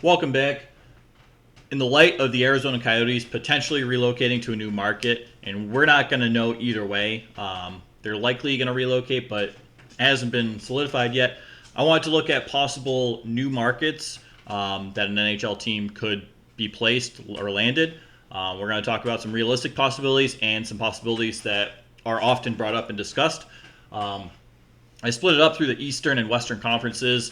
Welcome back. In the light of the Arizona Coyotes potentially relocating to a new market, and we're not going to know either way. They're likely going to relocate, but it hasn't been solidified yet. I wanted to look at possible new markets that an NHL team could be placed or landed. We're going to talk about some realistic possibilities and some possibilities that are often brought up and discussed. I split it up through the Eastern and Western conferences,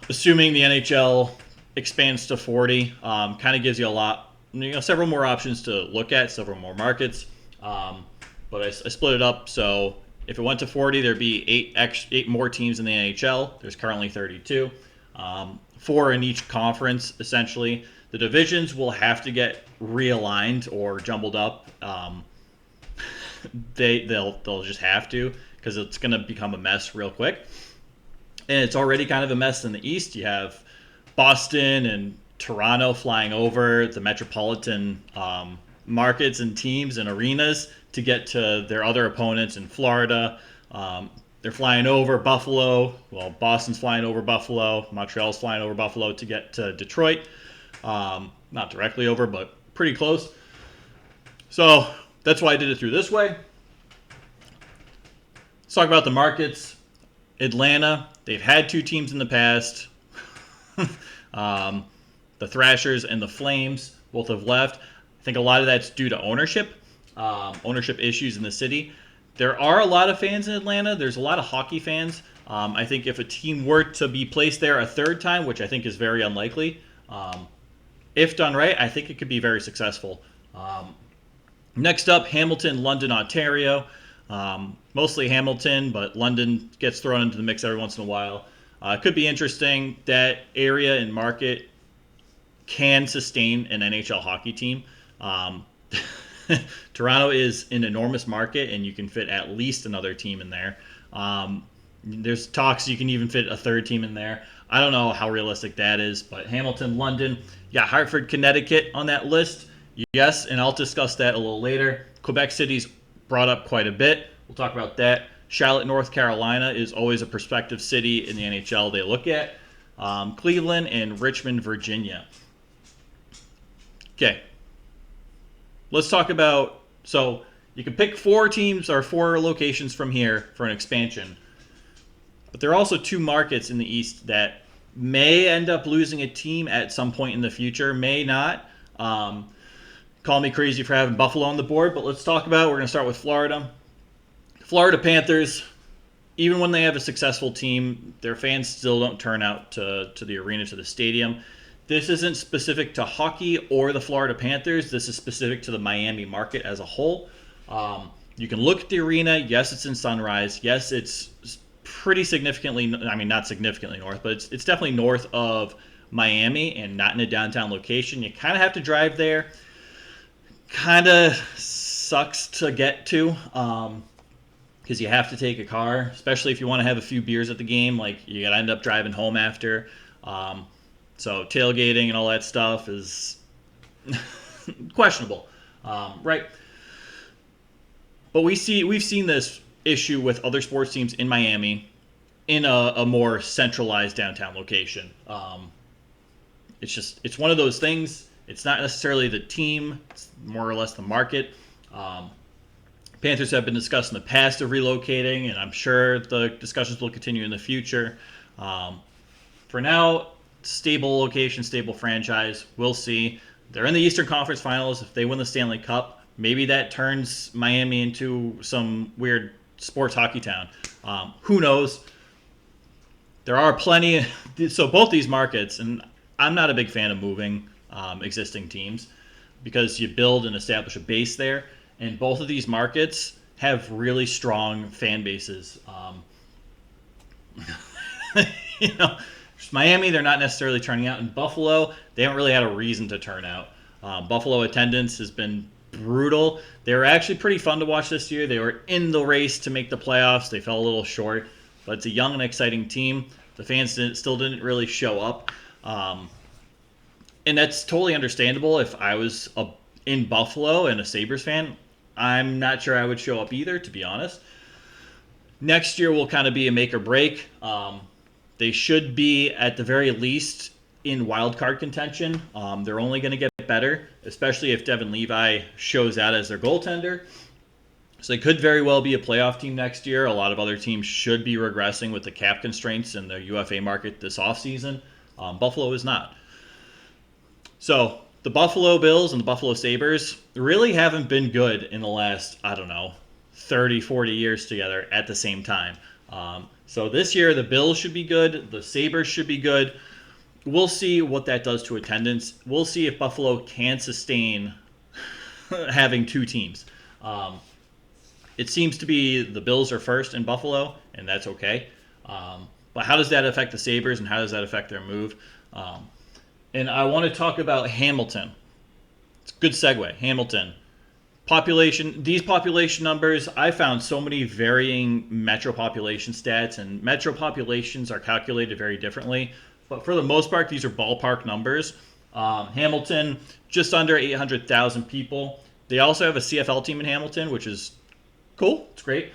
assuming the NHL expands to 40, kind of gives you a lot, several more options to look at, several more markets. But I split it up. So if it went to 40, there'd be eight more teams in the NHL. There's currently 32, 4 in each conference, essentially. The divisions will have to get realigned or jumbled up. They'll just have to, because it's going to become a mess real quick. And it's already kind of a mess in the East. You have Boston and Toronto flying over the metropolitan markets and teams and arenas to get to their other opponents in Florida. They're flying over Buffalo. Well, Boston's flying over Buffalo. Montreal's flying over Buffalo to get to Detroit. Not directly over, but pretty close. So that's why I did it through this way. Let's talk about the markets. Atlanta, they've had 2 teams in the past. The Thrashers and the Flames both have left. I think a lot of that's due to ownership issues in the city. There are a lot of fans in Atlanta. There's a lot of hockey fans. I think if a team were to be placed there a third time, which I think is very unlikely, if done right, I think it could be very successful. Next up, Hamilton, London, Ontario. Mostly Hamilton, but London gets thrown into the mix every once in a while. It could be interesting. That area and market can sustain an NHL hockey team. Toronto is an enormous market, and you can fit at least another team in there. There's talks you can even fit a third team in there. I don't know how realistic that is, but Hamilton, London, you got Hartford, Connecticut on that list. Yes, and I'll discuss that a little later. Quebec City's brought up quite a bit. We'll talk about that. Charlotte, North Carolina is always a prospective city in the NHL they look at. Cleveland and Richmond, Virginia. Okay. Let's talk about, so you can pick 4 teams or 4 locations from here for an expansion. But there are also 2 markets in the East that may end up losing a team at some point in the future, may not. Call me crazy for having Buffalo on the board, but let's talk about it. We're going to start with Florida. Florida Panthers, even when they have a successful team, their fans still don't turn out to the arena, to the stadium. This isn't specific to hockey or the Florida Panthers. This is specific to the Miami market as a whole. You can look at the arena. Yes, it's in Sunrise. Yes, it's pretty significantly, I mean, not significantly north, but it's definitely north of Miami and not in a downtown location. You kind of have to drive there. Kind of sucks to get to because you have to take a car, especially if you want to have a few beers at the game. Like, you got to end up driving home after. So tailgating and all that stuff is questionable, right? But we've seen this issue with other sports teams in Miami in a more centralized downtown location. It's one of those things. It's not necessarily the team. It's more or less the market. Panthers have been discussed in the past of relocating, and I'm sure the discussions will continue in the future. For now, stable location, stable franchise. We'll see. They're in the Eastern Conference Finals. If they win the Stanley Cup, maybe that turns Miami into some weird sports hockey town. Who knows? There are plenty. So both these markets, and I'm not a big fan of moving existing teams because you build and establish a base there. And both of these markets have really strong fan bases. Miami, they're not necessarily turning out. In Buffalo, they haven't really had a reason to turn out. Buffalo attendance has been brutal. They were actually pretty fun to watch this year. They were in the race to make the playoffs. They fell a little short, but it's a young and exciting team. The fans still didn't really show up. And that's totally understandable. If I was in Buffalo and a Sabres fan, I'm not sure I would show up either, to be honest. Next year will kind of be a make or break. They should be, at the very least, in wild card contention. They're only going to get better, especially if Devin Levi shows out as their goaltender. So they could very well be a playoff team next year. A lot of other teams should be regressing with the cap constraints in the UFA market this offseason. Buffalo is not. So the Buffalo Bills and the Buffalo Sabres really haven't been good in the last, 30, 40 years together at the same time. So this year the Bills should be good. The Sabres should be good. We'll see what that does to attendance. We'll see if Buffalo can sustain having two teams. It seems to be the Bills are first in Buffalo, and that's okay. But how does that affect the Sabres, and how does that affect their move? And I want to talk about Hamilton. It's a good segue. Hamilton. Population. These population numbers, I found so many varying metro population stats, and metro populations are calculated very differently. But for the most part, these are ballpark numbers. Hamilton, just under 800,000 people. They also have a CFL team in Hamilton, which is cool. It's great.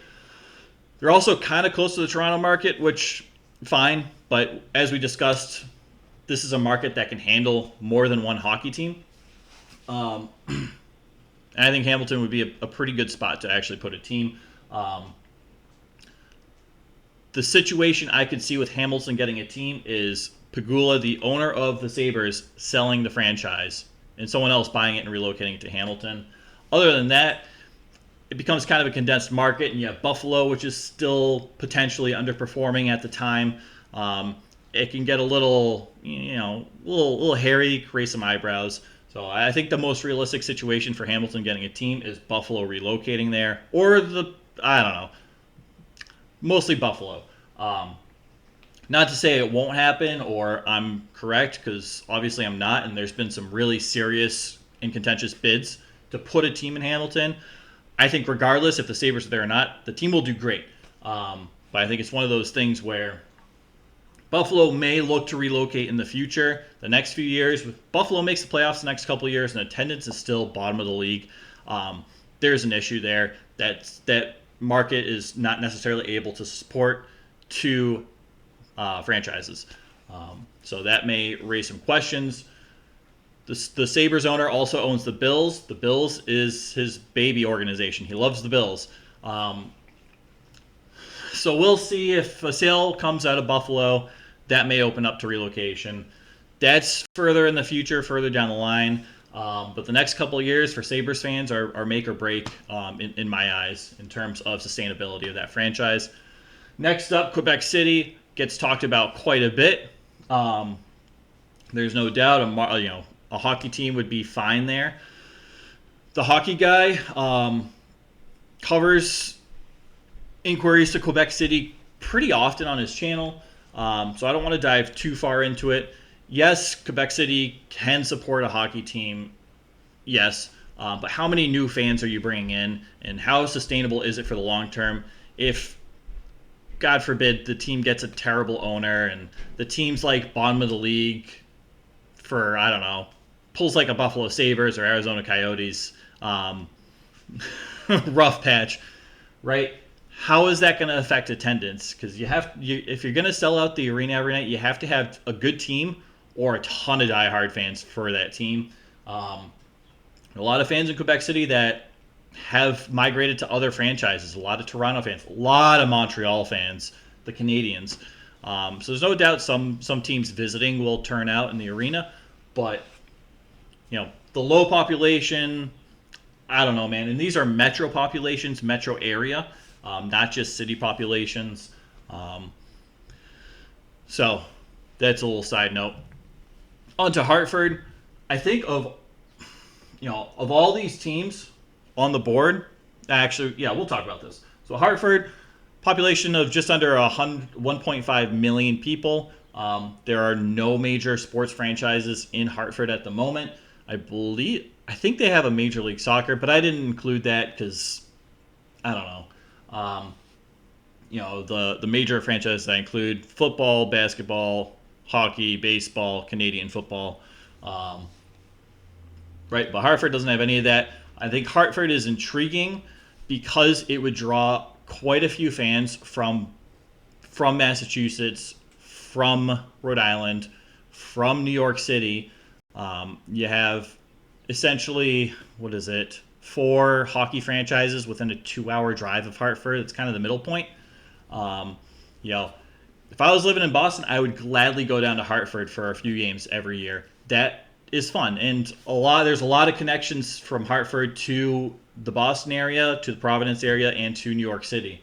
They're also kind of close to the Toronto market, which, fine. But as we discussed, this is a market that can handle more than one hockey team. And I think Hamilton would be a pretty good spot to actually put a team. The situation I could see with Hamilton getting a team is Pegula, the owner of the Sabres, selling the franchise and someone else buying it and relocating it to Hamilton. Other than that, it becomes kind of a condensed market, and you have Buffalo, which is still potentially underperforming at the time. It can get a little hairy, raise some eyebrows. So I think the most realistic situation for Hamilton getting a team is Buffalo relocating there, or mostly Buffalo. Not to say it won't happen or I'm correct, because obviously I'm not, and there's been some really serious and contentious bids to put a team in Hamilton. I think regardless if the Sabres are there or not, the team will do great. But I think it's one of those things where Buffalo may look to relocate in the future, the next few years. If Buffalo makes the playoffs the next couple of years and attendance is still bottom of the league, there's an issue there. That market is not necessarily able to support two franchises. So that may raise some questions. The Sabres owner also owns the Bills. The Bills is his baby organization. He loves the Bills. So we'll see if a sale comes out of Buffalo. That may open up to relocation. That's further in the future, further down the line. But the next couple of years for Sabres fans are make or break in my eyes in terms of sustainability of that franchise. Next up, Quebec City gets talked about quite a bit. There's no doubt a hockey team would be fine there. The hockey guy covers inquiries to Quebec City pretty often on his channel, so I don't want to dive too far into it. Yes, Quebec City can support a hockey team, yes, but how many new fans are you bringing in, and how sustainable is it for the long term if, God forbid, the team gets a terrible owner and the team's like bottom of the league for, pulls like a Buffalo Sabres or Arizona Coyotes, rough patch, right? How is that going to affect attendance? Because if you're going to sell out the arena every night, you have to have a good team or a ton of diehard fans for that team. A lot of fans in Quebec City that have migrated to other franchises. A lot of Toronto fans, a lot of Montreal fans, the Canadians. So there's no doubt some teams visiting will turn out in the arena, but the low population, I don't know, man. And these are metro populations, metro area, not just city populations. So that's a little side note. On to Hartford. I think of all these teams on the board, actually, we'll talk about this. So Hartford, population of just under 1.5 million people. There are no major sports franchises in Hartford at the moment. I think they have a Major League Soccer, but I didn't include that because I don't know. The major franchises I include: football, basketball, hockey, baseball, Canadian football. Right, but Hartford doesn't have any of that. I think Hartford is intriguing because it would draw quite a few fans from Massachusetts, from Rhode Island, from New York City. You have essentially, what is it, 4 hockey franchises within a 2-hour drive of Hartford. It's kind of the middle point. Um, you know, if I was living in Boston, I would gladly go down to Hartford for a few games every year. That is fun, and there's a lot of connections from Hartford to the Boston area, to the Providence area, and to New York City.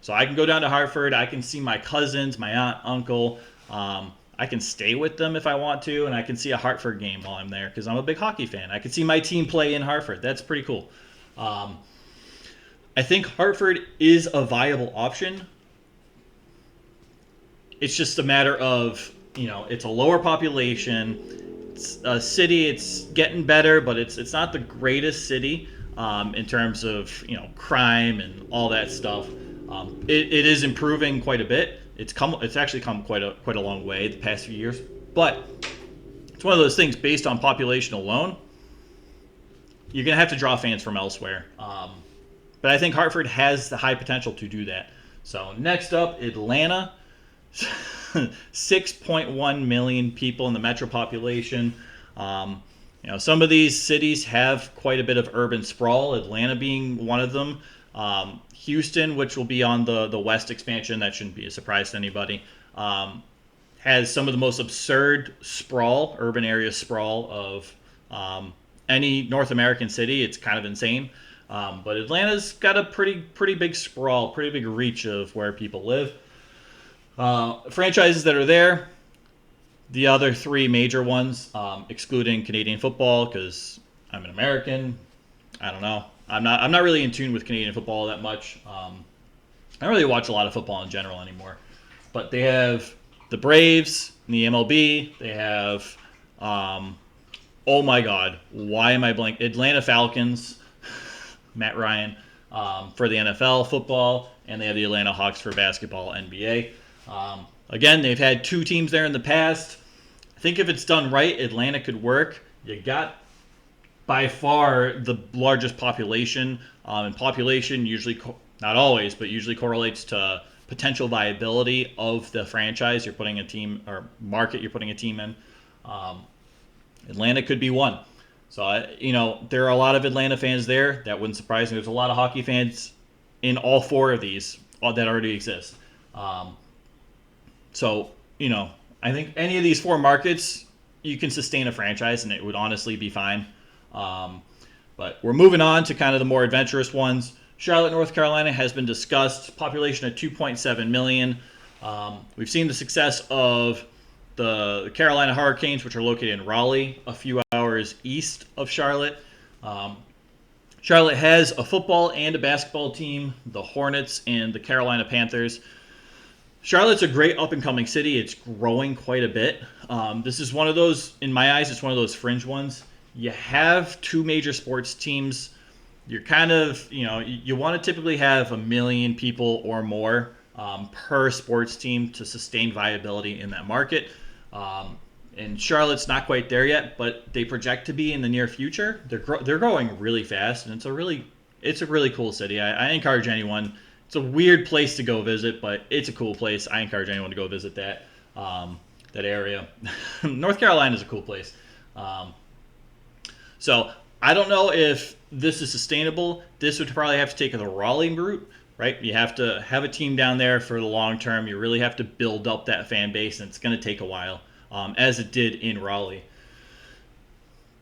So I can go down to Hartford. I can see my cousins, my aunt, uncle. I can stay with them if I want to, and I can see a Hartford game while I'm there because I'm a big hockey fan. I can see my team play in Hartford. That's pretty cool. I think Hartford is a viable option. It's just a matter of, it's a lower population. It's a city. It's getting better, but it's not the greatest city in terms of crime and all that stuff. It is improving quite a bit. It's actually come quite a long way the past few years, but it's one of those things based on population alone. You're gonna have to draw fans from elsewhere, but I think Hartford has the high potential to do that. So next up, Atlanta. 6.1 million people in the metro population. Some of these cities have quite a bit of urban sprawl, Atlanta being one of them. Houston, which will be on the West expansion, that shouldn't be a surprise to anybody, has some of the most absurd sprawl, urban area sprawl of any North American city. It's kind of insane. But Atlanta's got a pretty big sprawl, pretty big reach of where people live. Franchises that are there, the other 3 major ones, excluding Canadian football because I'm an American. I don't know. I'm not really in tune with Canadian football that much. I don't really watch a lot of football in general anymore. But they have the Braves in the MLB. They have, oh my God, why am I blank? Atlanta Falcons, Matt Ryan, for the NFL football, and they have the Atlanta Hawks for basketball, NBA. Again, they've had 2 teams there in the past. I think if it's done right, Atlanta could work. You got by far the largest population, and population usually, not always, but usually correlates to potential viability of the franchise you're putting a team, or market you're putting a team in. Atlanta could be one. So, there are a lot of Atlanta fans there. That wouldn't surprise me. There's a lot of hockey fans in all 4 of these that already exist. So, I think any of these 4 markets, you can sustain a franchise, and it would honestly be fine. But we're moving on to kind of the more adventurous ones. Charlotte, North Carolina has been discussed. Population of 2.7 million. We've seen the success of the Carolina Hurricanes, which are located in Raleigh, a few hours east of Charlotte. Charlotte has a football and a basketball team, the Hornets and the Carolina Panthers. Charlotte's a great up-and-coming city. It's growing quite a bit. This is one of those, in my eyes, it's one of those fringe ones. You have 2 major sports teams. You're kind of, you want to typically have 1 million people or more per sports team to sustain viability in that market. And Charlotte's not quite there yet, but they project to be in the near future. They're growing really fast, and it's a really cool city. I encourage anyone. It's a weird place to go visit, but it's a cool place. I encourage anyone to go visit that area. North Carolina is a cool place. So I don't know if this is sustainable. This would probably have to take the Raleigh route, right? You have to have a team down there for the long term. You really have to build up that fan base, and it's going to take a while, as it did in Raleigh.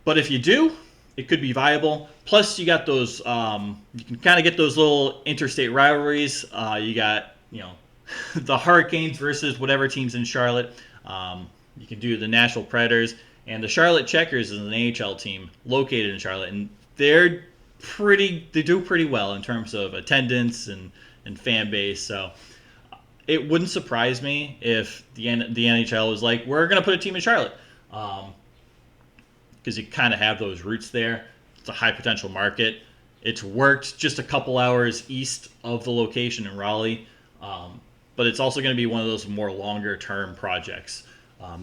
But if you do, it could be viable. Plus, you got those, you can kind of get those little interstate rivalries. You got, the Hurricanes versus whatever team's in Charlotte. You can do the Nashville Predators. And the Charlotte Checkers is an NHL team located in Charlotte. And they do pretty well in terms of attendance and fan base. So it wouldn't surprise me if the NHL was like, we're going to put a team in Charlotte. Because you kind of have those roots there. It's a high potential market. It's worked just a couple hours east of the location in Raleigh. But it's also going to be one of those more longer term projects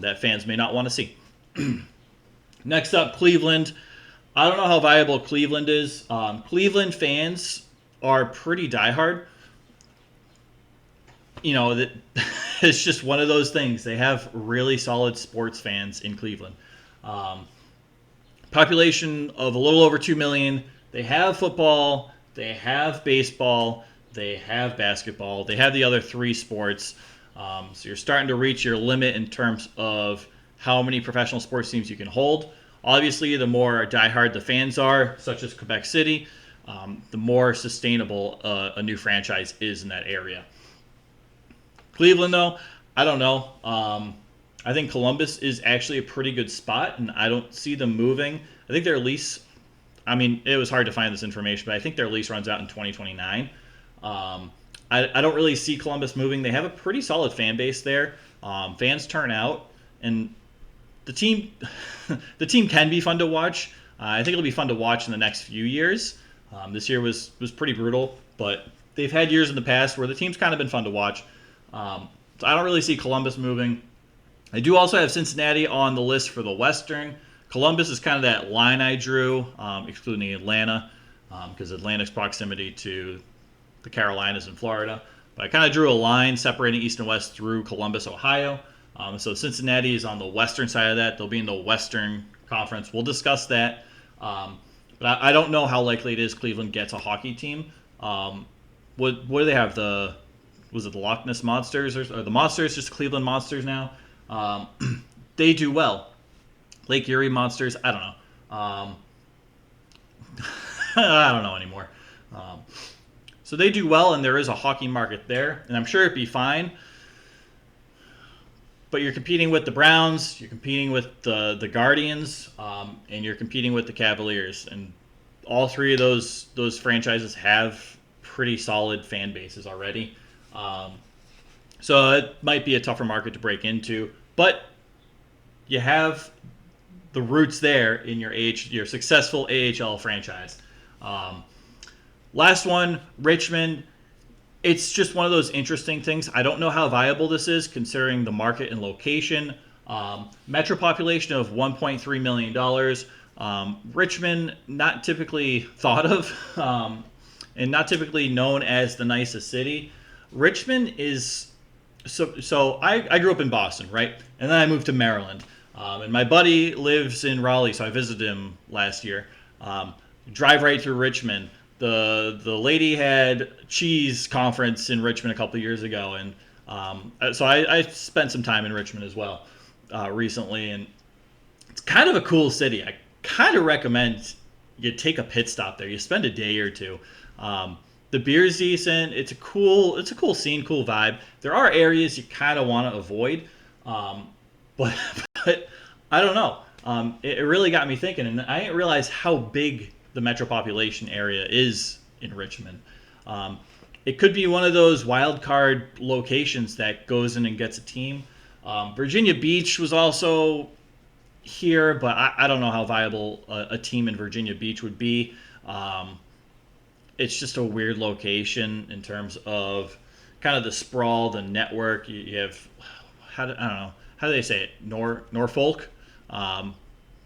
that fans may not want to see. Next up, Cleveland. I don't know how viable Cleveland is. Cleveland fans are pretty diehard. it's just one of those things. They have really solid sports fans in Cleveland. Um, Population of a little over 2 million. They have football, they have baseball, they have basketball, they have the other three sports. So you're starting to reach your limit in terms of how many professional sports teams you can hold. Obviously, the more diehard the fans are, such as Quebec City, the more sustainable a new franchise is in that area. Cleveland, though, I don't know. I think Columbus is actually a pretty good spot, and I don't see them moving. I think their lease, I mean, it was hard to find this information, but I think their lease runs out in 2029. I don't really see Columbus moving. They have a pretty solid fan base there. Fans turn out, and the team the team can be fun to watch. I think it'll be fun to watch in the next few years. This year was pretty brutal, but they've had years in the past where the team's kind of been fun to watch. So I don't really see Columbus moving. I do also have Cincinnati on the list for the Western. Columbus is kind of that line I drew, excluding Atlanta, because Atlanta's proximity to the Carolinas and Florida. But I kind of drew a line separating East and West through Columbus, Ohio. So Cincinnati is on the western side of that. They'll be in the Western Conference. We'll discuss that. But I don't know how likely it is Cleveland gets a hockey team. What do they have? Was it the Loch Ness Monsters or the Monsters? Just Cleveland Monsters now. They do well. Lake Erie Monsters. I don't know. I don't know anymore. So they do well, and there is a hockey market there, and I'm sure it'd be fine. But you're competing with the Browns, you're competing with the Guardians, and you're competing with the Cavaliers, and all three of those franchises have pretty solid fan bases already. So it might be a tougher market to break into, but you have the roots there in your successful AHL franchise. Last one, Richmond. It's just one of those interesting things. I don't know how viable this is considering the market and location. Metro population of $1.3 million. Richmond, not typically thought of and not typically known as the nicest city. Richmond is... So I grew up in Boston, right? And then I moved to Maryland. And my buddy lives in Raleigh, so I visited him last year. Drive right through Richmond. The lady had cheese conference in Richmond a couple of years ago, and so I spent some time in Richmond as well recently, and it's kind of a cool city. I kind of recommend you take a pit stop there. You spend a day or two. The beer's decent. It's a cool scene, cool vibe. There are areas you kind of want to avoid, but I don't know. It really got me thinking, and I didn't realize how big the metro population area is in Richmond. It could be one of those wild card locations that goes in and gets a team. Virginia Beach was also here, but I don't know how viable a team in Virginia Beach would be. It's just a weird location in terms of kind of the sprawl, the network. You have, I don't know, how do they say it? Norfolk,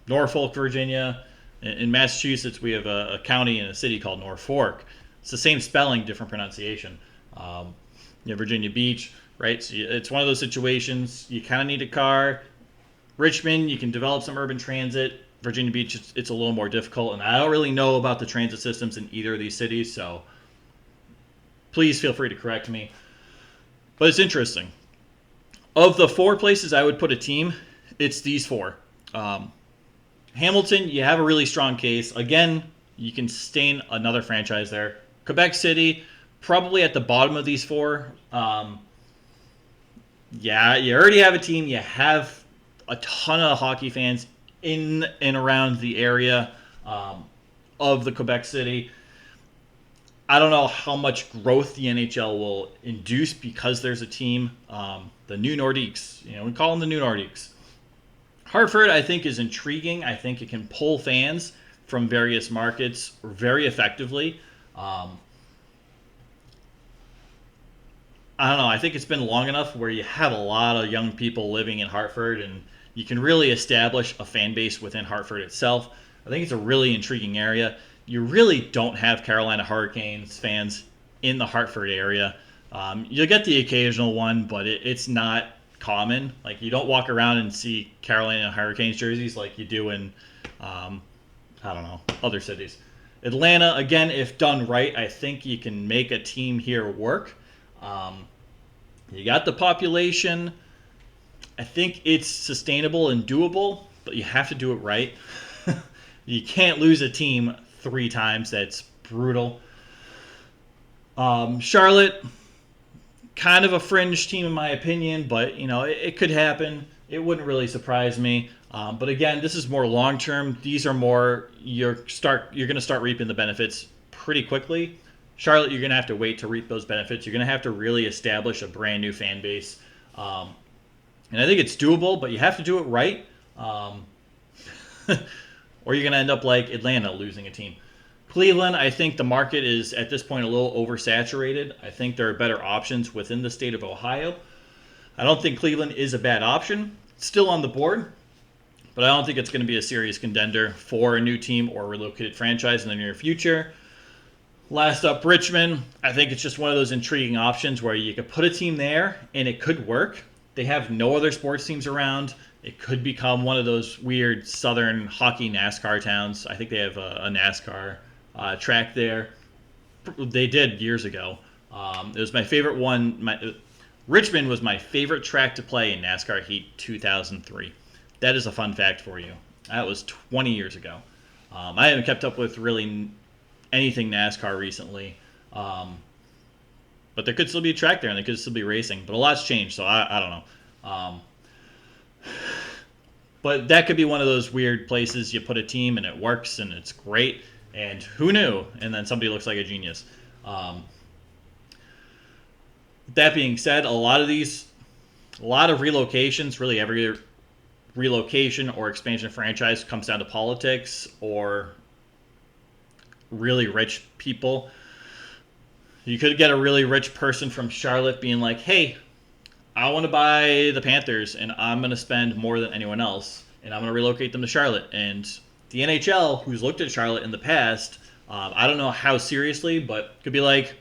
Virginia. In Massachusetts, we have a county and a city called Norfolk. It's the same spelling, different pronunciation. You have Virginia Beach, right? So it's one of those situations. You kind of need a car. Richmond, you can develop some urban transit. Virginia Beach, it's a little more difficult. And I don't really know about the transit systems in either of these cities, so please feel free to correct me. But it's interesting. Of the four places I would put a team, it's these four. Hamilton, you have a really strong case. Again, you can sustain another franchise there. Quebec City, probably at the bottom of these four. Yeah, you already have a team. You have a ton of hockey fans in and around the area of the Quebec City. I don't know how much growth the NHL will induce because there's a team. The New Nordiques, we call them the New Nordiques. Hartford, I think, is intriguing. I think it can pull fans from various markets very effectively. I don't know. I think it's been long enough where you have a lot of young people living in Hartford, and you can really establish a fan base within Hartford itself. I think it's a really intriguing area. You really don't have Carolina Hurricanes fans in the Hartford area. You'll get the occasional one, but it's not common. Like, you don't walk around and see Carolina Hurricanes jerseys like you do in, I don't know, other cities. Atlanta, again, if done right, I think you can make a team here work. You got the population. I think it's sustainable and doable, but you have to do it right. You can't lose a team 3 times. That's brutal. Charlotte, kind of a fringe team in my opinion, but it could happen. It wouldn't really surprise me. But again, this is more long term. These are more you're going to start reaping the benefits pretty quickly. Charlotte, you're going to have to wait to reap those benefits. You're going to have to really establish a brand new fan base. And I think it's doable, but you have to do it right. Or you're going to end up like Atlanta, losing a team. Cleveland, I think the market is at this point a little oversaturated. I think there are better options within the state of Ohio. I don't think Cleveland is a bad option. It's still on the board, but I don't think it's going to be a serious contender for a new team or a relocated franchise in the near future. Last up, Richmond. I think it's just one of those intriguing options where you could put a team there and it could work. They have no other sports teams around. It could become one of those weird southern hockey NASCAR towns. I think they have a NASCAR track there. They did years ago. It was my favorite one. Richmond was my favorite track to play in NASCAR Heat 2003. That is a fun fact for you. That was 20 years ago. I haven't kept up with really anything NASCAR recently. But there could still be a track there, and there could still be racing. But a lot's changed, so I don't know. But that could be one of those weird places you put a team, and it works, and it's great. And who knew? And then somebody looks like a genius. That being said, a lot of relocations, really every relocation or expansion of franchise comes down to politics or really rich people. You could get a really rich person from Charlotte being like, hey, I want to buy the Panthers, and I'm going to spend more than anyone else, and I'm going to relocate them to Charlotte. And the NHL, who's looked at Charlotte in the past, I don't know how seriously, but could be like,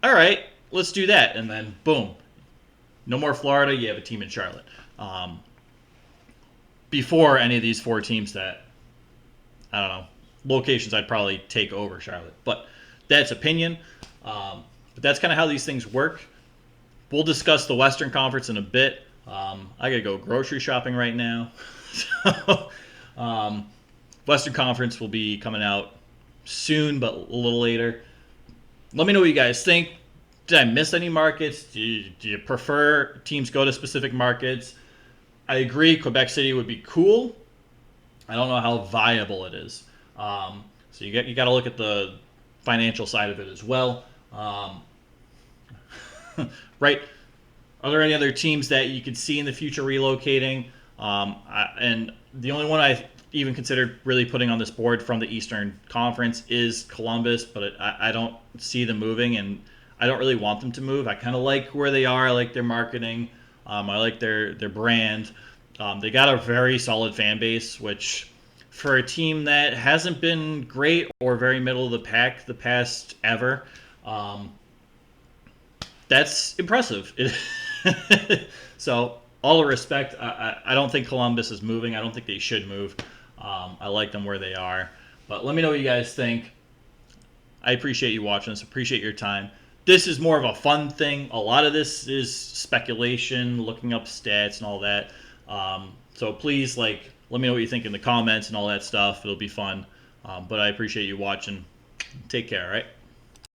all right, let's do that. And then, boom, no more Florida, you have a team in Charlotte. Before any of these 4 teams that, I don't know, locations I'd probably take over Charlotte. But that's opinion. But that's kind of how these things work. We'll discuss the Western Conference in a bit. I got to go grocery shopping right now. So, Western Conference will be coming out soon, but a little later. Let me know what you guys think. Did I miss any markets? Do you prefer teams go to specific markets? I agree, Quebec City would be cool. I don't know how viable it is. So you got to look at the financial side of it as well. Right? Are there any other teams that you could see in the future relocating? And the only one I even considered really putting on this board from the Eastern Conference is Columbus, but I don't see them moving, and I don't really want them to move. I kind of like where they are. I like their marketing. I like their brand. They got a very solid fan base, which for a team that hasn't been great or very middle of the pack the past ever, that's impressive. So, all the respect, I don't think Columbus is moving. I don't think they should move. I like them where they are. But let me know what you guys think. I appreciate you watching this. Appreciate your time. This is more of a fun thing. A lot of this is speculation, looking up stats and all that. So please, let me know what you think in the comments and all that stuff. It'll be fun. But I appreciate you watching. Take care, all right?